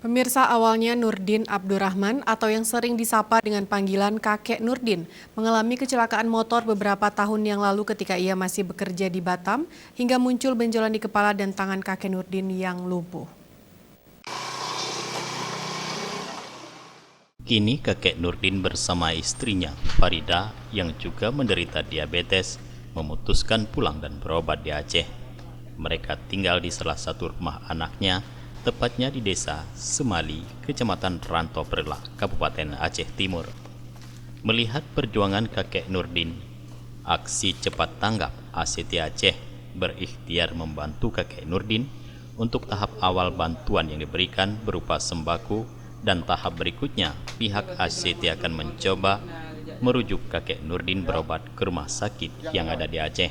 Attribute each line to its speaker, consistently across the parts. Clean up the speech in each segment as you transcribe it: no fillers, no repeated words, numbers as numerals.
Speaker 1: Pemirsa, awalnya Nurdin Abdurrahman atau yang sering disapa dengan panggilan Kakek Nurdin mengalami kecelakaan motor beberapa tahun yang lalu ketika ia masih bekerja di Batam hingga muncul benjolan di kepala dan tangan kakek Nurdin yang lumpuh.
Speaker 2: Kini kakek Nurdin bersama istrinya Farida yang juga menderita diabetes memutuskan pulang dan berobat di Aceh. Mereka tinggal di salah satu rumah anaknya, tepatnya di desa Semali, Kecamatan Ranto Perla, Kabupaten Aceh Timur. Melihat perjuangan kakek Nurdin, aksi cepat tanggap ACT Aceh berikhtiar membantu kakek Nurdin untuk tahap awal bantuan yang diberikan berupa sembako, dan tahap berikutnya pihak ACT akan mencoba merujuk kakek Nurdin berobat ke rumah sakit yang ada di Aceh.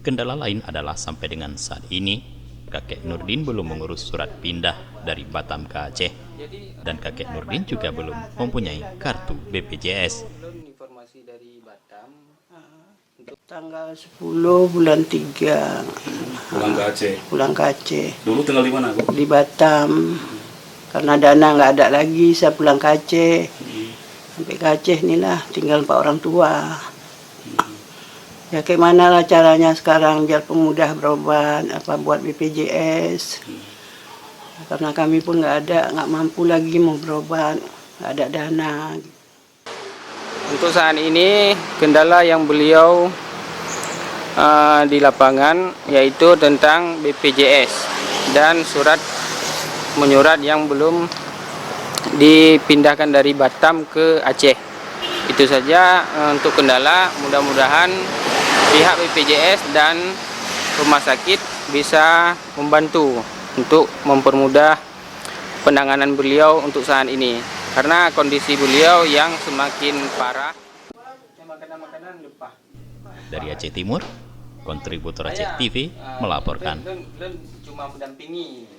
Speaker 2: Kendala lain adalah sampai dengan saat ini kakek Nurdin belum mengurus surat pindah dari Batam ke Aceh, dan kakek Nurdin juga belum mempunyai kartu BPJS.
Speaker 3: Informasi dari Batam
Speaker 4: tanggal 10 bulan 3
Speaker 5: pulang ke Aceh.
Speaker 4: pulang ke Aceh.
Speaker 5: Dulu tinggal di mana, Bu?
Speaker 4: Di Batam. Karena dana nggak ada lagi, saya pulang ke Aceh. Sampai ke Aceh inilah tinggal 4 orang tua. Ya gimana lah caranya sekarang biar pemudah berobat, apa buat BPJS. Karena kami pun nggak mampu lagi mau berobat, nggak ada dana.
Speaker 3: untuk saat ini kendala yang beliau di lapangan yaitu tentang BPJS dan surat menyurat yang belum dipindahkan dari Batam ke Aceh. Itu saja untuk kendala. Mudah-mudahan pihak BPJS dan rumah sakit bisa membantu untuk mempermudah penanganan beliau untuk saat ini, karena kondisi beliau yang semakin parah.
Speaker 2: Dari Aceh Timur, kontributor Aceh TV melaporkan.
Speaker 3: Cuma mendampingi.